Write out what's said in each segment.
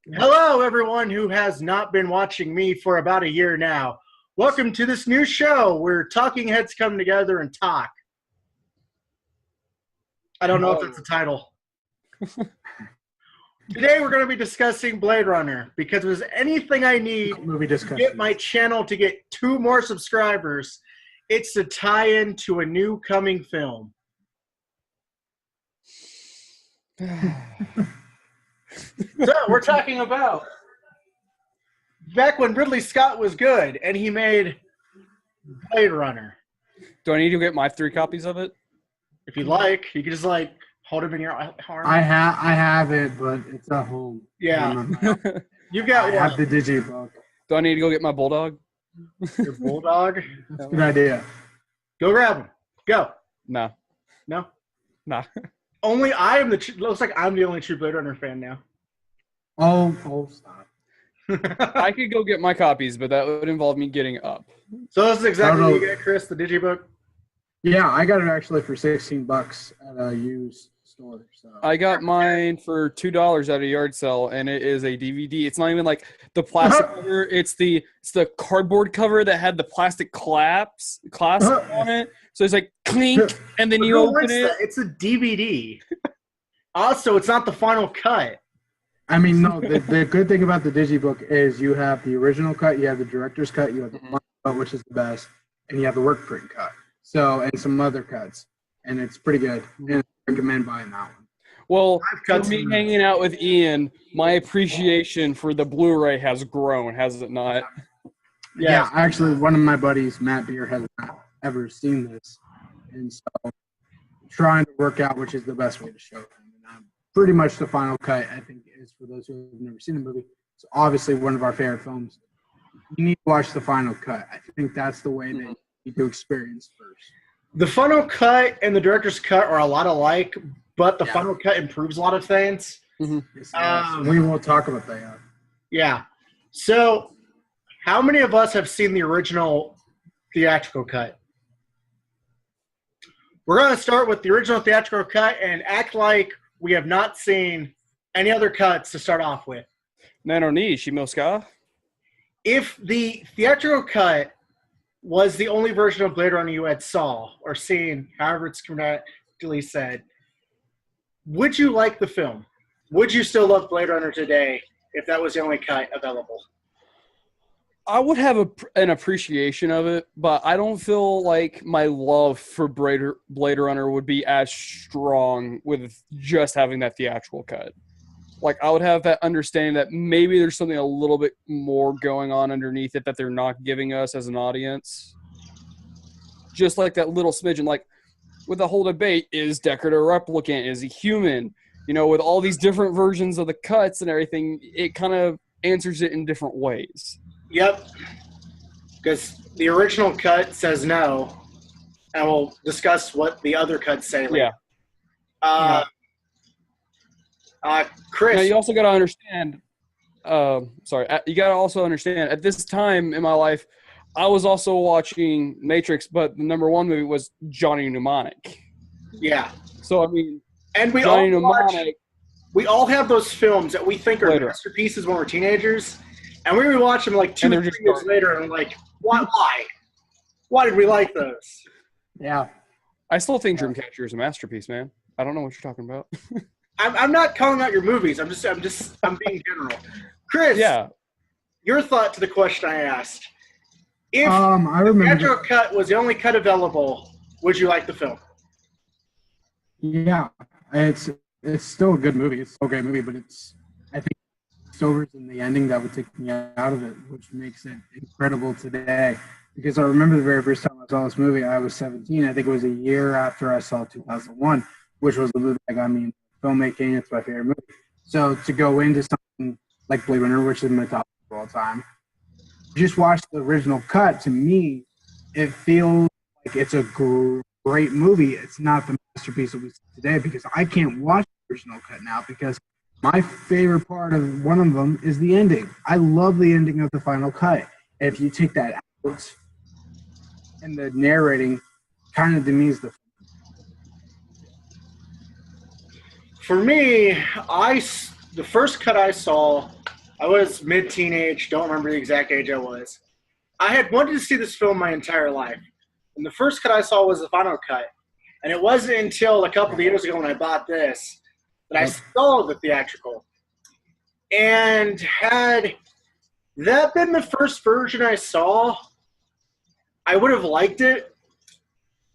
Hello, everyone who has not been watching me for about a year now. Welcome to this new show where talking heads come together and talk. I don't know if that's the title. Today we're going to be discussing Blade Runner because if there's anything I need to get my channel to get 2 more subscribers, it's to tie into a new coming film. So we're talking about back when Ridley Scott was good and he made Blade Runner. Do I need to get my 3 copies of it? If you like, you can just hold him in your arm. I have it, but it's at home. Yeah. You've got I have the digibook. Do I need to go get my bulldog? Your bulldog? That's a good idea. Go grab him. Go. No. No? Nah. Only I am looks like I'm the only true Blade Runner fan now. Oh, stop. I could go get my copies, but that would involve me getting up. So this is exactly what you get, Chris, the digibook? Yeah, I got it actually for $16 at a used store. So I got mine for $2 at a yard sale, and it is a DVD. It's not even like the plastic cover. It's the cardboard cover that had the plastic clasp on it. So it's like clink, and then you open it. It's a DVD. Also, it's not the final cut. I mean, no, the good thing about the digibook is you have the original cut, you have the director's cut, you have the final cut, which is the best, and you have the work print cut. So, and some other cuts. And it's pretty good. And I recommend buying that one. Well, for me hanging out with Ian, my appreciation for the Blu-ray has grown, has it not? Yeah, actually, one of my buddies, Matt Beer, has not ever seen this. And so, trying to work out which is the best way to show him. And pretty much the final cut, I think, is for those who have never seen the movie. It's obviously one of our favorite films. You need to watch the final cut. I think that's the way that you need to experience first. The final cut and the director's cut are a lot alike, but the final cut improves a lot of things. We will talk about that. Yeah. So, how many of us have seen the original theatrical cut? We're going to start with the original theatrical cut and act like we have not seen any other cuts to start off with. Nano ni, Shimoska. If the theatrical cut was the only version of Blade Runner you had saw or seen, however it's correctly said, would you like the film? Would you still love Blade Runner today if that was the only cut available? I would have an appreciation of it, but I don't feel like my love for Blade Runner would be as strong with just having that theatrical cut. Like, I would have that understanding that maybe there's something a little bit more going on underneath it that they're not giving us as an audience. Just like that little smidgen. Like, with the whole debate, is Deckard a replicant? Is he human? You know, with all these different versions of the cuts and everything, it kind of answers it in different ways. Yep. Because the original cut says no, and we'll discuss what the other cuts say later. Yeah. Chris. Now, you also got to understand, you got to also understand, at this time in my life, I was also watching Matrix, but the number 1 movie was Johnny Mnemonic. Yeah. So, I mean, and we all have those films that we think are masterpieces when we're teenagers, and we rewatch them like 2 or 3 years later, and I'm like, why? Why did we like those? Yeah. I still think Dreamcatcher is a masterpiece, man. I don't know what you're talking about. I'm not calling out your movies. I'm being general. Chris, your thought to the question I asked. If the theatrical cut was the only cut available, would you like the film? Yeah, it's still a good movie. It's still a great movie, but I think it's over in the ending that would take me out of it, which makes it incredible today. Because I remember the very first time I saw this movie, I was 17. I think it was a year after I saw 2001, which was the movie that got me into filmmaking. It's my favorite movie. So to go into something like Blade Runner, which is my top of all time, just watch the original cut. To me, it feels like it's a great movie. It's not the masterpiece that we see today because I can't watch the original cut now because my favorite part of one of them is the ending. I love the ending of the final cut. If you take that out and the narrating kind of demeans the For me, I the first cut I saw, I was mid-teenage, don't remember the exact age I was. I had wanted to see this film my entire life. And the first cut I saw was the final cut. And it wasn't until a couple of years ago when I bought this that I saw the theatrical. And had that been the first version I saw, I would have liked it.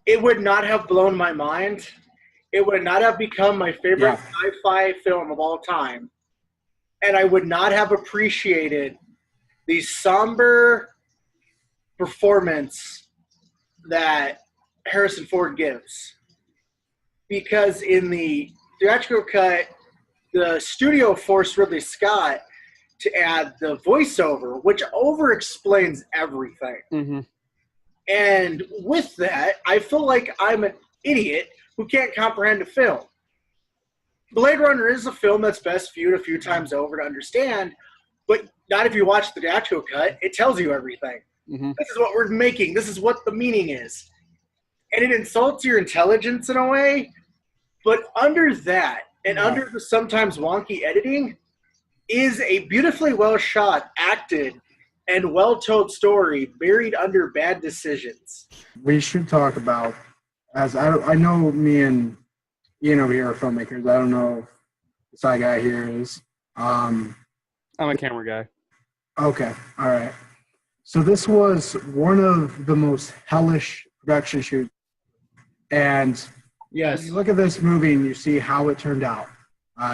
It would not have blown my mind. It would not have become my favorite sci-fi film of all time. And I would not have appreciated the somber performance that Harrison Ford gives. Because in the theatrical cut, the studio forced Ridley Scott to add the voiceover, which over-explains everything. Mm-hmm. And with that, I feel like I'm an idiot who can't comprehend a film. Blade Runner is a film that's best viewed a few times over to understand, but not if you watch the theatrical cut. It tells you everything. Mm-hmm. This is what we're making. This is what the meaning is. And it insults your intelligence in a way, but under that, and under the sometimes wonky editing, is a beautifully well-shot, acted, and well-told story buried under bad decisions. We should talk about, as I know me and Ian over here are filmmakers. I don't know if the side guy here is. I'm a camera guy. Okay, all right. So this was one of the most hellish production shoots. And Yes. you look at this movie and you see how it turned out.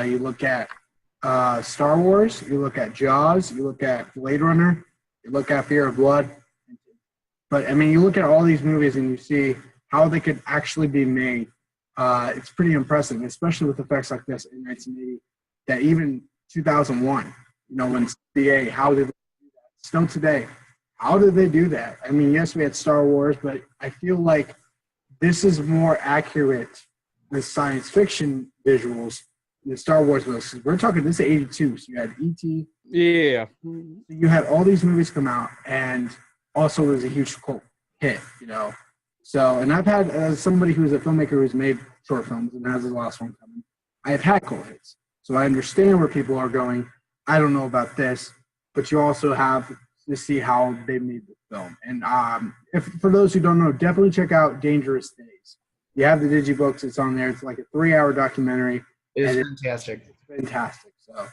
You look at Star Wars, you look at Jaws, you look at Blade Runner, you look at Fear of Blood. But, I mean, you look at all these movies and you see how they could actually be made. It's pretty impressive, especially with effects like this in 1980, that even 2001, when CA, how did they do that? Still today, how did they do that? I mean, yes, we had Star Wars, but I feel like this is more accurate than science fiction visuals than Star Wars was. We're talking, this is 82, so you had E.T. Yeah. You had all these movies come out, and also it was a huge cult hit, So, and I've had, as somebody who's a filmmaker who's made short films and has the last one coming, I've had cult hits. So I understand where people are going. I don't know about this, but you also have to see how they made the film. And if for those who don't know, definitely check out Dangerous Days. You have the digibooks. It's on there. It's like a 3-hour documentary. It is fantastic. It's fantastic. So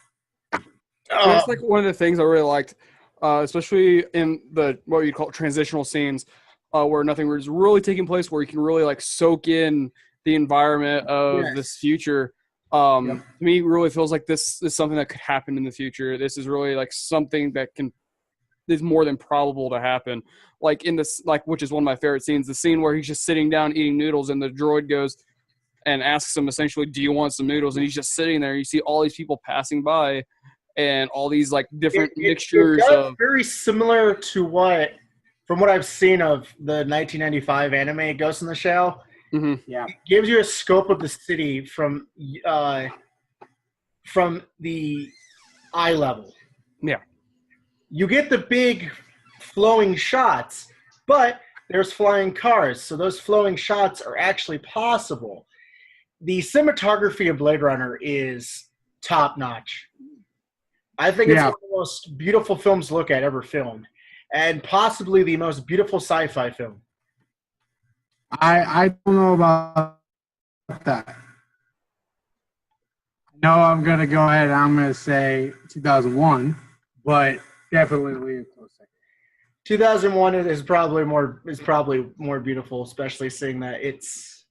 That's like one of the things I really liked, especially in the what you call transitional scenes, where nothing was really taking place, where you can really like soak in the environment of this future. To me, it really feels like this is something that could happen in the future. This is really like something that is more than probable to happen. Like in this, which is one of my favorite scenes, the scene where he's just sitting down eating noodles, and the droid goes and asks him essentially, "Do you want some noodles?" And he's just sitting there. You see all these people passing by, and all these like different mixtures of very similar to from what I've seen of the 1995 anime Ghost in the Shell. Mm-hmm. Yeah, it gives you a scope of the city from the eye level. Yeah, you get the big flowing shots, but there's flying cars, so those flowing shots are actually possible. The cinematography of Blade Runner is top notch. I think it's one of the most beautiful films to look at ever filmed, and possibly the most beautiful sci-fi film. I don't know about that. No, I'm going to go ahead and I'm going to say 2001, but definitely a close second. 2001 is probably more beautiful, especially seeing that its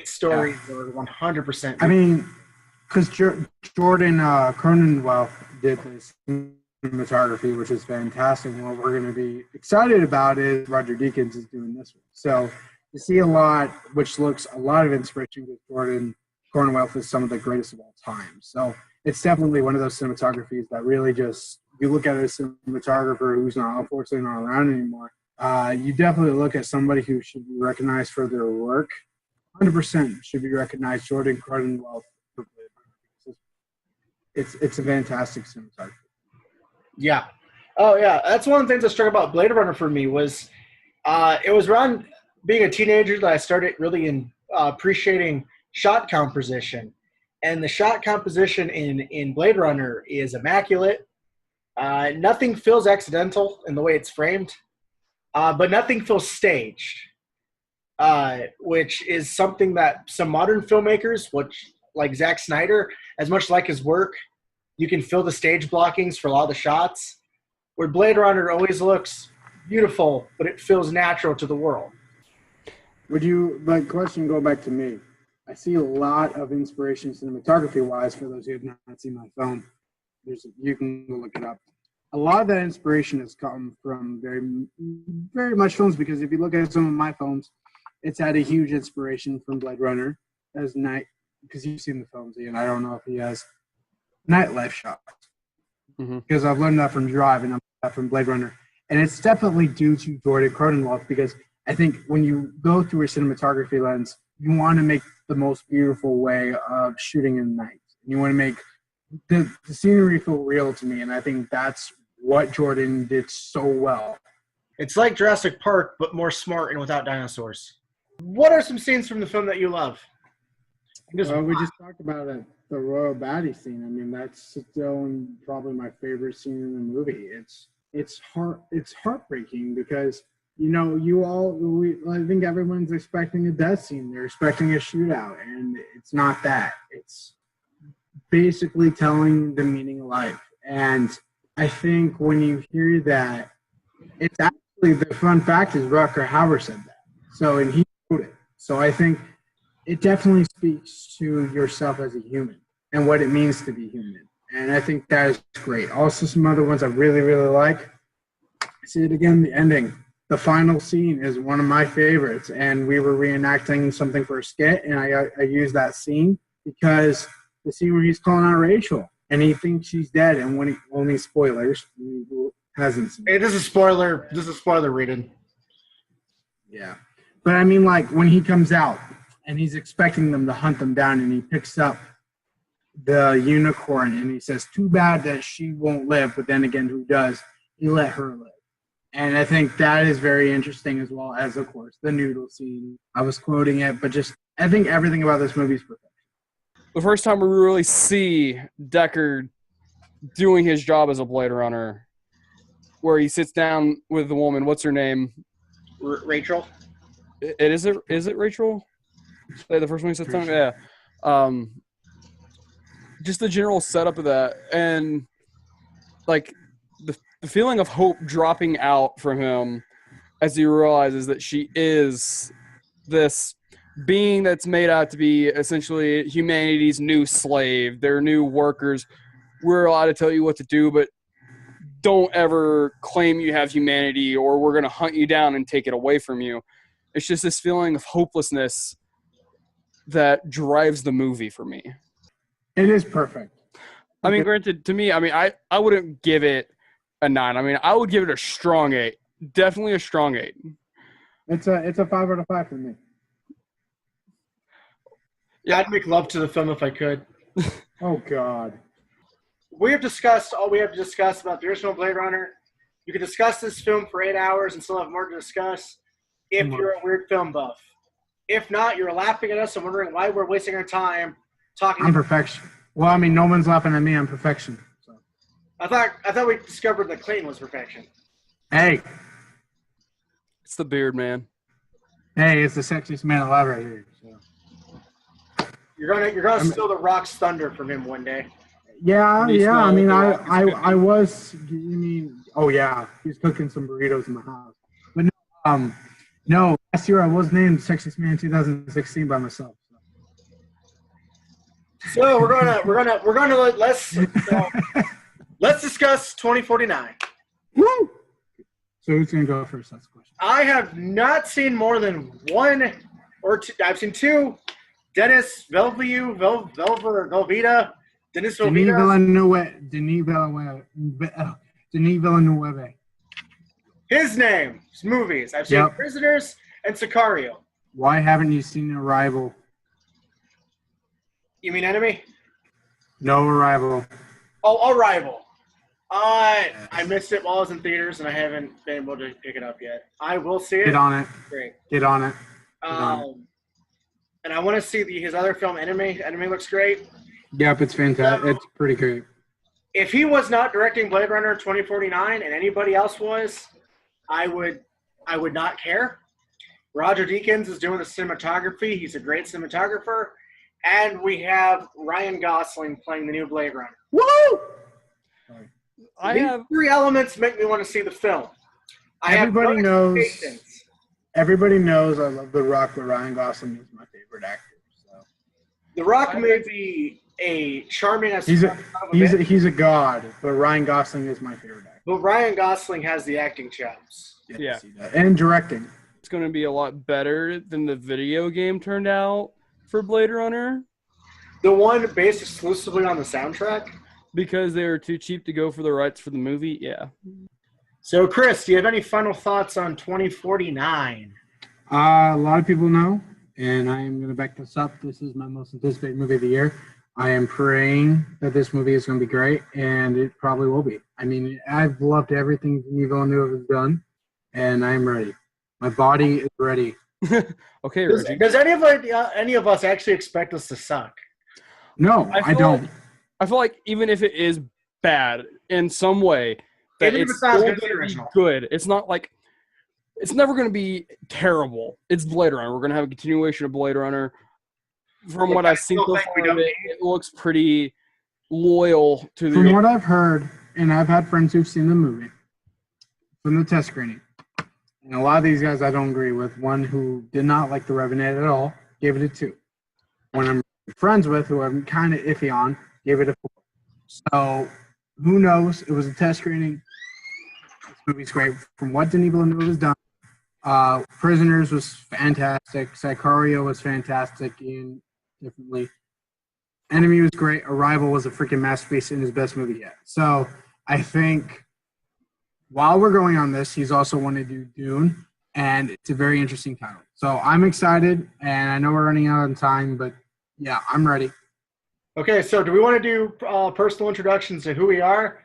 stories were 100%. I mean, because Jordan Cronenweth did this cinematography, which is fantastic. And what we're going to be excited about is Roger Deakins is doing this one. So you see a lot, which looks a lot of inspiration with Jordan Cronenweth is some of the greatest of all time. So it's definitely one of those cinematographies that really just, you look at a cinematographer who's not, unfortunately not around anymore, you definitely look at somebody who should be recognized for their work. 100% should be recognized. Jordan Cronenweth. It's a fantastic cinematography. Yeah. Oh, yeah. That's one of the things that struck about Blade Runner for me was it was around being a teenager that I started really appreciating shot composition. and the shot composition in Blade Runner is immaculate. Nothing feels accidental in the way it's framed, but nothing feels staged, which is something that some modern filmmakers, like Zack Snyder, as much like his work, you can feel the stage blockings for a lot of the shots, where Blade Runner always looks beautiful, but it feels natural to the world. Question go back to me. I see a lot of inspiration cinematography-wise for those who have not seen my film. You can go look it up. A lot of that inspiration has come from very, very much films, because if you look at some of my films, it's had a huge inspiration from Blade Runner as night, because you've seen the films, Ian. I don't know if he has nightlife shots, because I've learned that from Drive and I'm that from Blade Runner, and it's definitely due to Jordan Cronenwald, because I think when you go through a cinematography lens, you want to make the most beautiful way of shooting in the night. You want to make the scenery feel real to me, and I think that's what Jordan did so well. It's like Jurassic Park, but more smart and without dinosaurs. What are some scenes from the film that you love? We just talked about it, the royal baddie scene. I mean, that's still probably my favorite scene in the movie. It's heartbreaking because, you know, I think everyone's expecting a death scene. They're expecting a shootout, and it's not that. It's basically telling the meaning of life. And I think when you hear that, it's actually, the fun fact is Rutger Hauer said that. So, and he wrote it. So I think it definitely speaks to yourself as a human and what it means to be human. And I think that is great. Also, some other ones I really, really like. See it again, the ending. The final scene is one of my favorites. And we were reenacting something for a skit, and I used that scene because the scene where he's calling out Rachel, and he thinks she's dead, and when only spoilers, who hasn't seen it. Hey, this is spoiler reading. Yeah. But I mean, like, when he comes out and he's expecting them to hunt them down, and he picks up the unicorn and he says, too bad that she won't live, but then again, who does? He let her live. And I think that is very interesting, as well as, of course, the noodle scene. I was quoting it, but just, I think everything about this movie is perfect. The first time we really see Deckard doing his job as a Blade Runner, where he sits down with the woman, what's her name? Rachel? Is it Rachel? The first one he sits down? Yeah. Just the general setup of that, and like the feeling of hope dropping out from him as he realizes that she is this being that's made out to be essentially humanity's new slave, their new workers. We're allowed to tell you what to do, but don't ever claim you have humanity, or we're going to hunt you down and take it away from you. It's just this feeling of hopelessness that drives the movie for me. It is perfect. I mean, granted, to me, I mean, I wouldn't give it a 9. I mean, I would give it a strong 8. Definitely a strong 8. It's a 5 out of 5 for me. Yeah, I'd make love to the film if I could. Oh, God. We have discussed all we have to discuss about the original Blade Runner. You could discuss this film for 8 hours and still have more to discuss if you're a weird film buff. If not, you're laughing at us and wondering why we're wasting our time talking. I'm perfection. Well, I mean, no one's laughing at me. I'm perfection. So. I thought we discovered that Clayton was perfection. Hey. It's the beard, man. Hey, it's the sexiest man alive right here. So. You're gonna steal the Rock's thunder from him one day. Yeah. I mean, I was. You mean? Oh yeah, he's cooking some burritos in my house. But no. Last year I was named Sexiest Man 2016 by myself. So let's discuss 2049. Woo! So who's gonna go first? That's the question. I have not seen more than one or two. I've seen two. Denis Villeneuve. Denis Villeneuve. His name, his movies. I've seen Prisoners and Sicario. Why haven't you seen Arrival? You mean Enemy? No, Arrival. Oh, Arrival. I missed it while I was in theaters, and I haven't been able to pick it up yet. I will see it. Get on it. Great. Get on it. And I want to see his other film, Enemy. Enemy looks great. Yep, it's fantastic. It's pretty great. If he was not directing Blade Runner 2049 and anybody else was, I would not care. Roger Deakins is doing the cinematography. He's a great cinematographer. And we have Ryan Gosling playing the new Blade Runner. Woo! These three elements make me want to see the film. Everybody knows I love The Rock, but Ryan Gosling is my favorite actor. So. The Rock may be a charming as he's a god, but Ryan Gosling is my favorite actor. But Ryan Gosling has the acting chops. Yes, yeah, and directing. It's going to be a lot better than the video game turned out for Blade Runner. The one based exclusively on the soundtrack? Because they were too cheap to go for the rights for the movie, yeah. So, Chris, do you have any final thoughts on 2049? A lot of people know, and I am going to back this up. This is my most anticipated movie of the year. I am praying that this movie is going to be great, and it probably will be. I mean, I've loved everything Denis Villeneuve has done, and I am ready. My body is ready. Okay, Reggie. Does any of us actually expect us to suck? No, I don't. I feel like even if it is bad in some way, that Even if it's it's not as still good as the gonna be original. good. It's not like it's never going to be terrible. It's Blade Runner. We're going to have a continuation of Blade Runner. From what I've seen so far, it looks pretty loyal to the. From what I've heard, and I've had friends who've seen the movie from the test screening, and a lot of these guys I don't agree with. One who did not like The Revenant at all gave it a 2. One I'm friends with, who I'm kind of iffy on, gave it a 4. So who knows? It was a test screening. This movie's great. From what Denis Villeneuve has done, Prisoners was fantastic. Sicario was fantastic in differently. Enemy was great. Arrival was a freaking masterpiece and his best movie yet. So I think while we're going on this, he's also wanted to do Dune, and it's a very interesting title. So I'm excited, and I know we're running out of time, but yeah, I'm ready. Okay, so do we want to do personal introductions to who we are?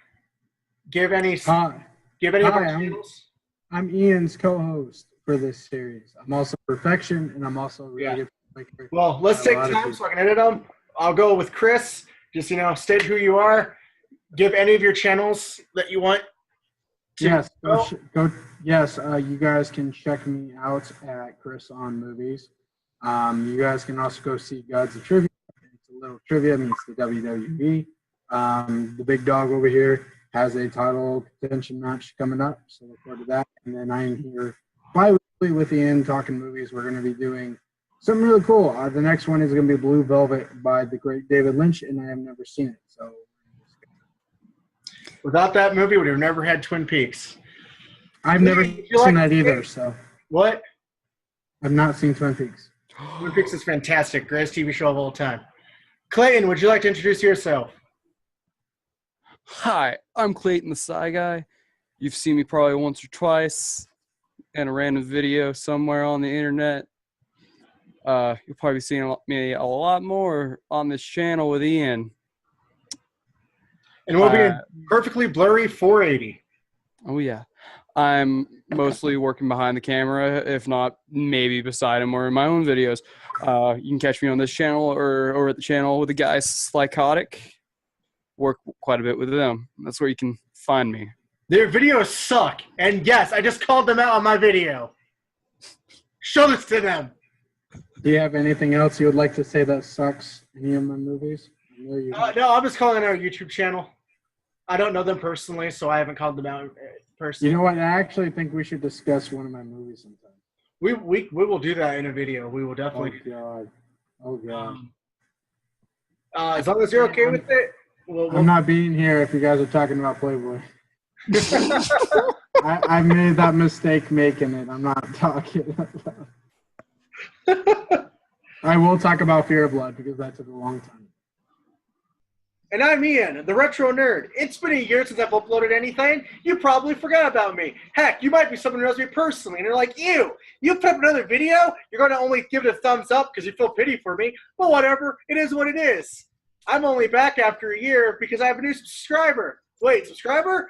Give any of our channels? I'm Ian's co-host for this series. I'm also Perfection, and I'm also really good. Well, let's take time so I can edit them. I'll go with Chris. Just, state who you are. Give any of your channels that you want. Yes, you guys can check me out at Chris on Movies. You guys can also go see Gods of Trivia. It's a little trivia meets the WWE. The big dog over here has a title contention match coming up, so look forward to that. And then I'm here bi-weekly with Ian talking movies. We're going to be doing something really cool. The next one is going to be Blue Velvet by the great David Lynch, and I have never seen it. So without that movie, we'd have never had Twin Peaks. I've never seen that either. So what? I've not seen Twin Peaks. Twin Peaks is fantastic. Greatest TV show of all time. Clayton, would you like to introduce yourself? Hi, I'm Clayton the Psy Guy. You've seen me probably once or twice in a random video somewhere on the internet. You'll probably be seeing me a lot more on this channel with Ian. And we'll be in perfectly blurry 480. Oh, yeah. I'm mostly working behind the camera, if not maybe beside him or in my own videos. You can catch me on this channel or over at the channel with the guys Slycotic. Work quite a bit with them. That's where you can find me. Their videos suck. And yes, I just called them out on my video. Show this to them. Do you have anything else you would like to say that sucks? Any of my movies? No, I'm just calling our YouTube channel. I don't know them personally, so I haven't called them out personally. You know what? I actually think we should discuss one of my movies sometime. We will do that in a video. We will definitely. Oh God. As long as you're okay with it. I'm not being here if you guys are talking about Playboy. I made that mistake making it. I'm not talking about I will talk about Fear of Blood because that took a long time. And I'm Ian, the Retro Nerd. It's been a year since I've uploaded anything. You probably forgot about me. Heck, you might be someone who knows me personally, and you're like, you put up another video? You're going to only give it a thumbs up because you feel pity for me. But whatever, it is what it is. I'm only back after a year because I have a new subscriber. Wait, subscriber?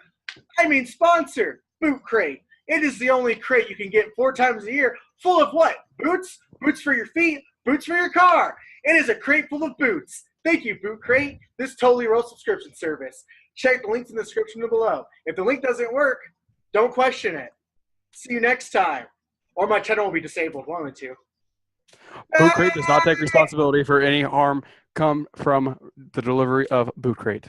I mean sponsor, Boot Crate. It is the only crate you can get 4 times a year, full of what? Boots? Boots for your feet, boots for your car. It is a crate full of boots. Thank you, Boot Crate. This totally real subscription service. Check the links in the description below. If the link doesn't work, don't question it. See you next time. Or my channel will be disabled, one of the two. Boot Crate does not take responsibility for any harm come from the delivery of Boot Crate.